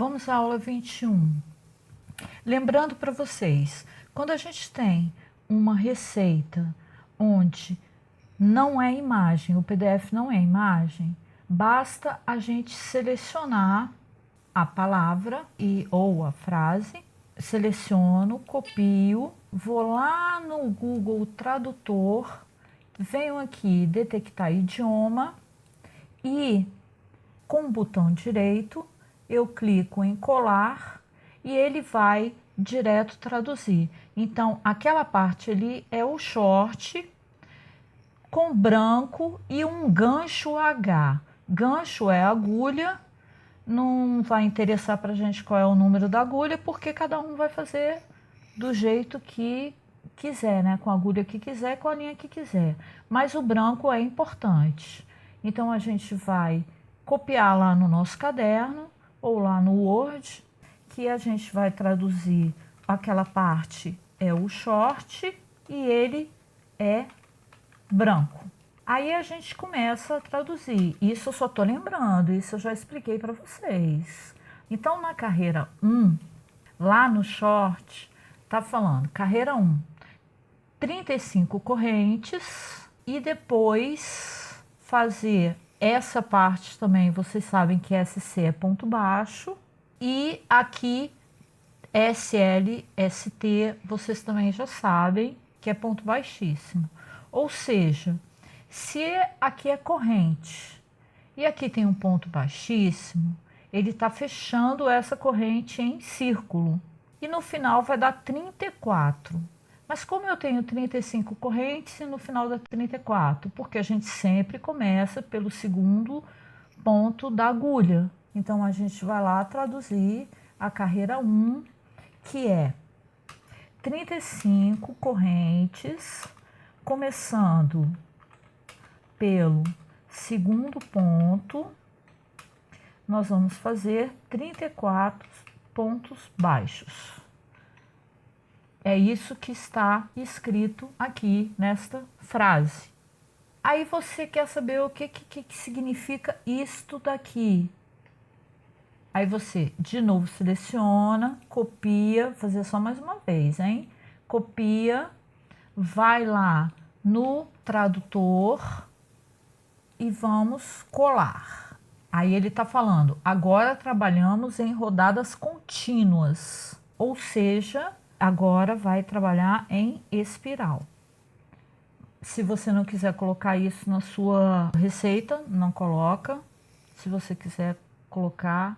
Vamos à aula 21. Lembrando para vocês, quando a gente tem uma receita onde não é imagem, o PDF não é imagem, basta a gente selecionar a palavra ou a frase, seleciono, copio, vou lá no Google Tradutor, venho aqui detectar idioma e com o botão direito eu clico em colar e ele vai direto traduzir. Então aquela parte ali é o short com branco e um gancho H. Gancho é agulha, não vai interessar para a gente qual é o número da agulha, porque cada um vai fazer do jeito que quiser, né? Com a agulha que quiser, com a linha que quiser. Mas o branco é importante. Então a gente vai copiar lá no nosso caderno ou lá no Word, que a gente vai traduzir aquela parte é o short e ele é branco. Aí a gente começa a traduzir. Isso eu só estou lembrando, isso eu já expliquei para vocês. Então na carreira 1, lá no short, tá falando carreira 1, 35 correntes e depois fazer essa parte também, vocês sabem que SC é ponto baixo e aqui SL, ST, vocês também já sabem que é ponto baixíssimo. Ou seja, se aqui é corrente e aqui tem um ponto baixíssimo, ele está fechando essa corrente em círculo. E no final vai dar 34. Mas como eu tenho 35 correntes e no final dá 34? Porque a gente sempre começa pelo segundo ponto da agulha. Então a gente vai lá traduzir a carreira 1, que é 35 correntes, começando pelo segundo ponto, nós vamos fazer 34 pontos baixos. É isso que está escrito aqui nesta frase. Aí você quer saber o que significa isto daqui. Aí você, de novo, seleciona, copia, fazer só mais uma vez, hein? Copia, vai lá no tradutor e vamos colar. Aí ele está falando, agora trabalhamos em rodadas contínuas, ou seja, agora vai trabalhar em espiral. Se você não quiser colocar isso na sua receita, não coloca. Se você quiser colocar,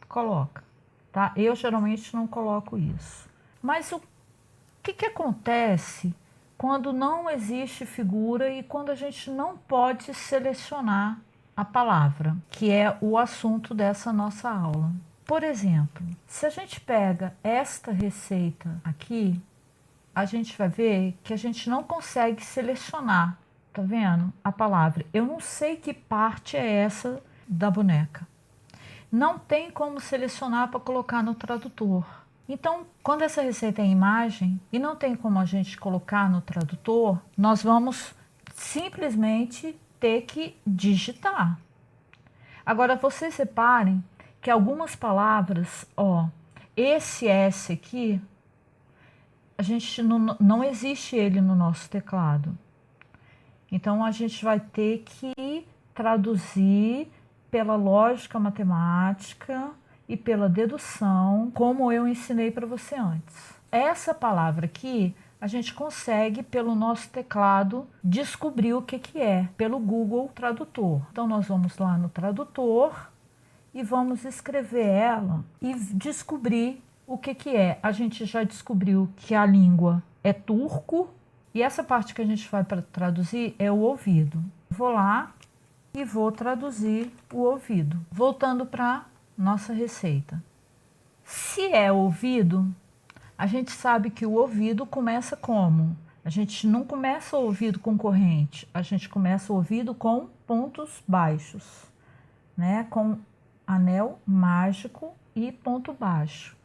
coloca, tá? Eu geralmente não coloco isso. Mas o que acontece quando não existe figura e quando a gente não pode selecionar a palavra, que é o assunto dessa nossa aula? Por exemplo, se a gente pega esta receita aqui, a gente vai ver que a gente não consegue selecionar, tá vendo? A palavra. Eu não sei que parte é essa da boneca. Não tem como selecionar para colocar no tradutor. Então, quando essa receita é em imagem e não tem como a gente colocar no tradutor, nós vamos simplesmente ter que digitar. Agora, vocês reparem que algumas palavras, ó, esse S aqui, a gente não existe ele no nosso teclado. Então, a gente vai ter que traduzir pela lógica matemática e pela dedução, como eu ensinei para você antes. Essa palavra aqui, a gente consegue, pelo nosso teclado, descobrir o que é, pelo Google Tradutor. Então, nós vamos lá no tradutor e vamos escrever ela e descobrir o que é. A gente já descobriu que a língua é turco e essa parte que a gente vai para traduzir é o ouvido. Vou lá e vou traduzir o ouvido. Voltando para nossa receita. Se é ouvido, a gente sabe que o ouvido começa como? A gente não começa o ouvido com corrente, a gente começa o ouvido com pontos baixos, né? Com anel mágico e ponto baixo.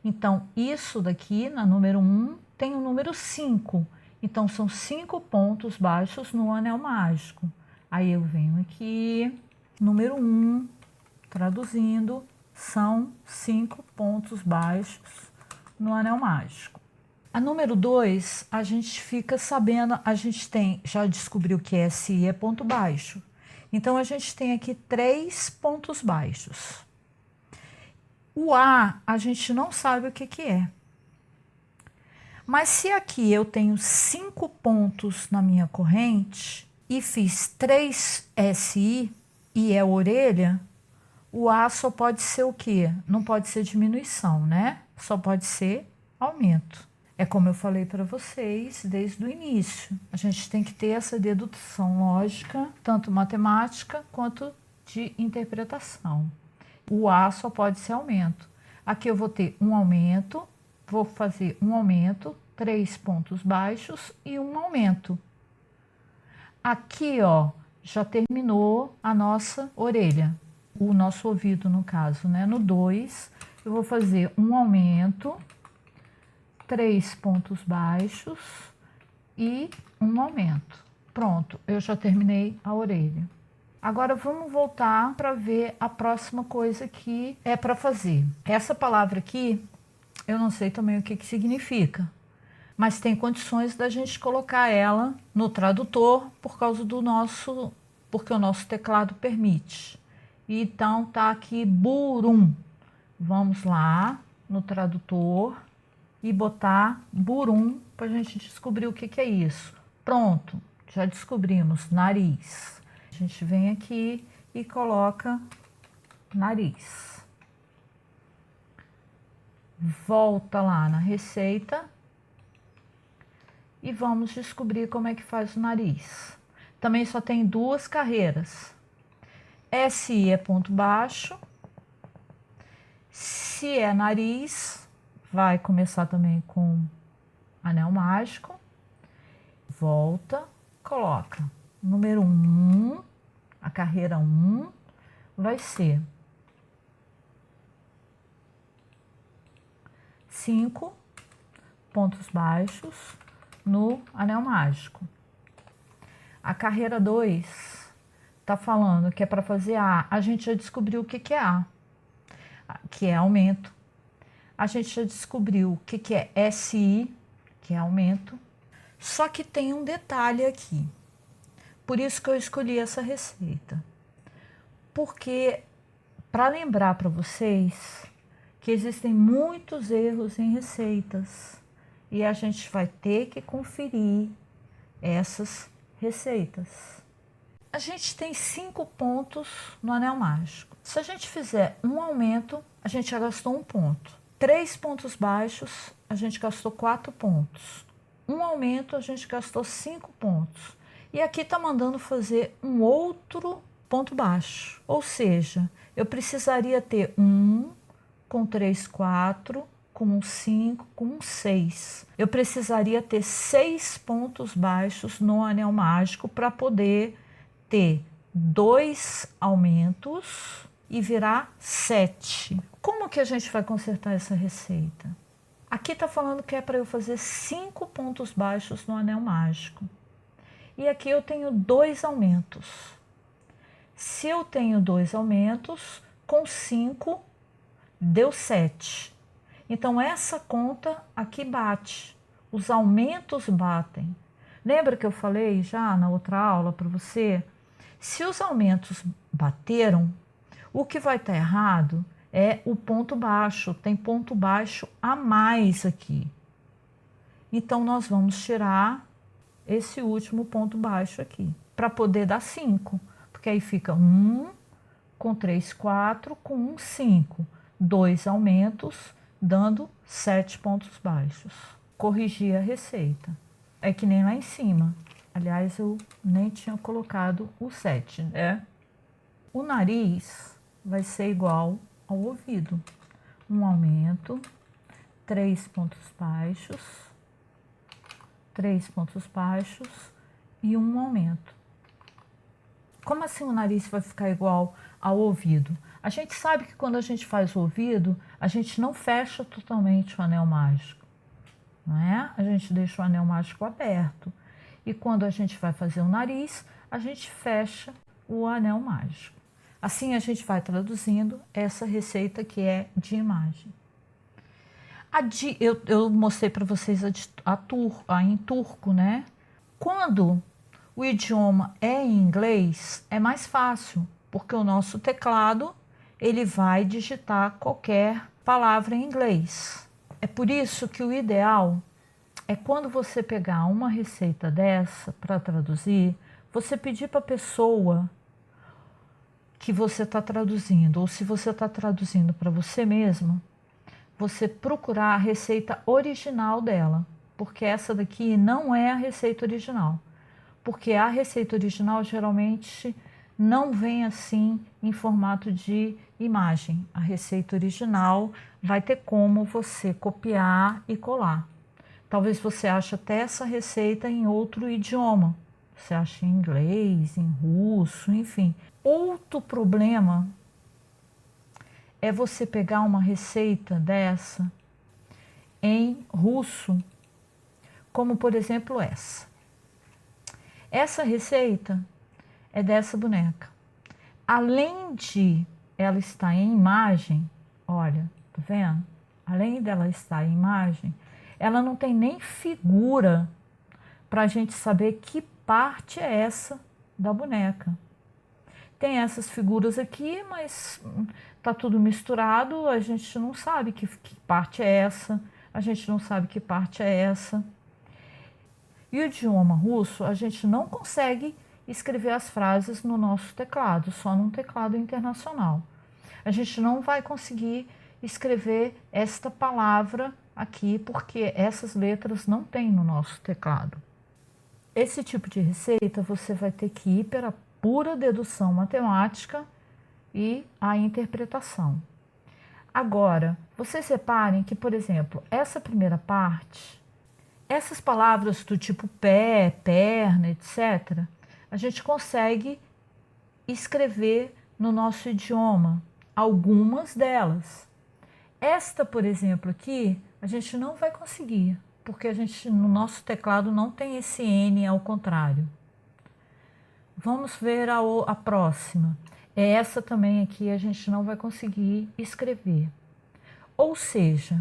Então, isso daqui, na número 1, tem o número 5. Então, são 5 pontos baixos no anel mágico. Aí eu venho aqui, número 1, traduzindo, são 5 pontos baixos no anel mágico. A número 2, a gente fica sabendo, a gente já descobriu que SI é ponto baixo. Então, a gente tem aqui 3 pontos baixos. O A gente não sabe o que é. Mas se aqui eu tenho 5 pontos na minha corrente e fiz 3 SI e é orelha, o A só pode ser o quê? Não pode ser diminuição, né? Só pode ser aumento. É como eu falei para vocês desde o início. A gente tem que ter essa dedução lógica, tanto matemática quanto de interpretação. O A só pode ser aumento. Aqui eu vou ter um aumento, vou fazer um aumento, 3 pontos baixos e um aumento. Aqui, ó, já terminou a nossa orelha, o nosso ouvido no caso, né? No 2, eu vou fazer um aumento, 3 pontos baixos e um aumento. Pronto, eu já terminei a orelha. Agora vamos voltar para ver a próxima coisa que é para fazer. Essa palavra aqui, eu não sei também o que significa, mas tem condições da gente colocar ela no tradutor por causa do porque o nosso teclado permite. Então tá aqui burum. Vamos lá no tradutor e botar burum para a gente descobrir o que é isso. Pronto, já descobrimos nariz. A gente vem aqui e coloca nariz. Volta lá na receita e vamos descobrir como é que faz o nariz. Também só tem 2 carreiras. SI é ponto baixo. Se é nariz, vai começar também com anel mágico. Volta, coloca. Número 1, a carreira 1 vai ser 5 pontos baixos no anel mágico. A carreira 2 tá falando que é para fazer A. A gente já descobriu o que é A, que é aumento. A gente já descobriu o que é SI, que é aumento. Só que tem um detalhe aqui. Por isso que eu escolhi essa receita. Porque, para lembrar para vocês que existem muitos erros em receitas e a gente vai ter que conferir essas receitas. A gente tem 5 pontos no anel mágico. Se a gente fizer um aumento, a gente já gastou 1 ponto. 3 pontos baixos, a gente gastou 4 pontos. Um aumento, a gente gastou 5 pontos. E aqui está mandando fazer um outro ponto baixo. Ou seja, eu precisaria ter 1 com 3, 4, com um 5, com um 6. Eu precisaria ter 6 pontos baixos no anel mágico para poder ter 2 aumentos e virar 7. Como que a gente vai consertar essa receita? Aqui está falando que é para eu fazer 5 pontos baixos no anel mágico. E aqui eu tenho 2 aumentos. Se eu tenho 2 aumentos, com 5 deu 7. Então, essa conta aqui bate. Os aumentos batem. Lembra que eu falei já na outra aula para você? Se os aumentos bateram, o que vai estar errado é o ponto baixo. Tem ponto baixo a mais aqui. Então, nós vamos tirar esse último ponto baixo aqui, para poder dar 5. Porque aí fica 1 com 3, 4, com 1, 5. 2 aumentos, dando 7 pontos baixos. Corrigir a receita. É que nem lá em cima. Aliás, eu nem tinha colocado o 7, né? O nariz vai ser igual ao ouvido. Um aumento, 3 pontos baixos, 3 pontos baixos e um aumento. Como assim o nariz vai ficar igual ao ouvido? A gente sabe que quando a gente faz o ouvido, a gente não fecha totalmente o anel mágico, não é? A gente deixa o anel mágico aberto. E quando a gente vai fazer o nariz, a gente fecha o anel mágico. Assim a gente vai traduzindo essa receita que é de imagem. Eu mostrei para vocês a em turco, né? Quando o idioma é em inglês, é mais fácil, porque o nosso teclado ele vai digitar qualquer palavra em inglês. É por isso que o ideal é quando você pegar uma receita dessa para traduzir, você pedir para a pessoa que você está traduzindo, ou se você está traduzindo para você mesmo, você procurar a receita original dela, porque essa daqui não é a receita original. Porque a receita original geralmente não vem assim em formato de imagem. A receita original vai ter como você copiar e colar. Talvez você ache até essa receita em outro idioma. Você acha em inglês, em russo, enfim. Outro problema é você pegar uma receita dessa em russo, como por exemplo essa. Essa receita é dessa boneca. Além de ela estar em imagem, olha, tá vendo? Além dela estar em imagem, ela não tem nem figura para a gente saber que parte é essa da boneca. Tem essas figuras aqui, mas tá tudo misturado, a gente não sabe que parte é essa, a gente não sabe que parte é essa. E o idioma russo, a gente não consegue escrever as frases no nosso teclado, só num teclado internacional. A gente não vai conseguir escrever esta palavra aqui, porque essas letras não tem no nosso teclado. Esse tipo de receita você vai ter que ir pela pura dedução matemática e a interpretação. Agora, vocês reparem que, por exemplo, essa primeira parte, essas palavras do tipo pé, perna, etc., a gente consegue escrever no nosso idioma, algumas delas. Esta, por exemplo, aqui, a gente não vai conseguir, porque no nosso teclado não tem esse N ao contrário. Vamos ver a próxima. Essa também aqui a gente não vai conseguir escrever. Ou seja,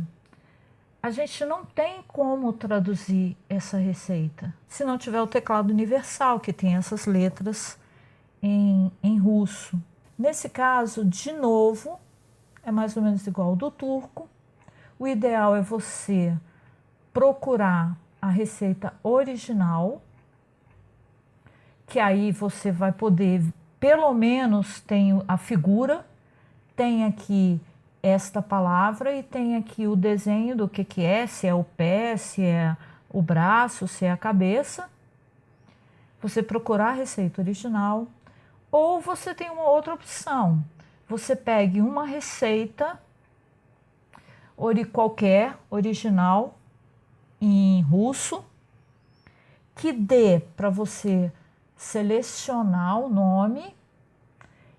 a gente não tem como traduzir essa receita se não tiver o teclado universal, que tem essas letras em russo. Nesse caso, de novo, é mais ou menos igual ao do turco. O ideal é você procurar a receita original, que aí você vai poder, pelo menos tem a figura, tem aqui esta palavra e tem aqui o desenho do que é, se é o pé, se é o braço, se é a cabeça. Você procurar a receita original, ou você tem uma outra opção. Você pegue uma receita qualquer, original, em russo, que dê para você selecionar o nome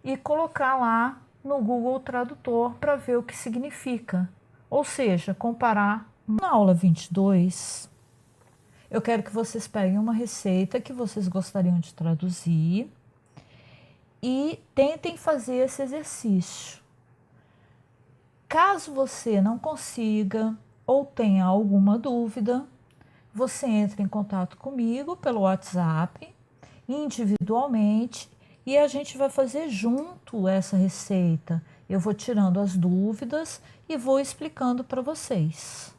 e colocar lá no Google Tradutor para ver o que significa. Ou seja, comparar. Na aula 22, eu quero que vocês peguem uma receita que vocês gostariam de traduzir e tentem fazer esse exercício. Caso você não consiga ou tenha alguma dúvida, você entra em contato comigo pelo WhatsApp, individualmente, e a gente vai fazer junto essa receita. Eu vou tirando as dúvidas e vou explicando para vocês.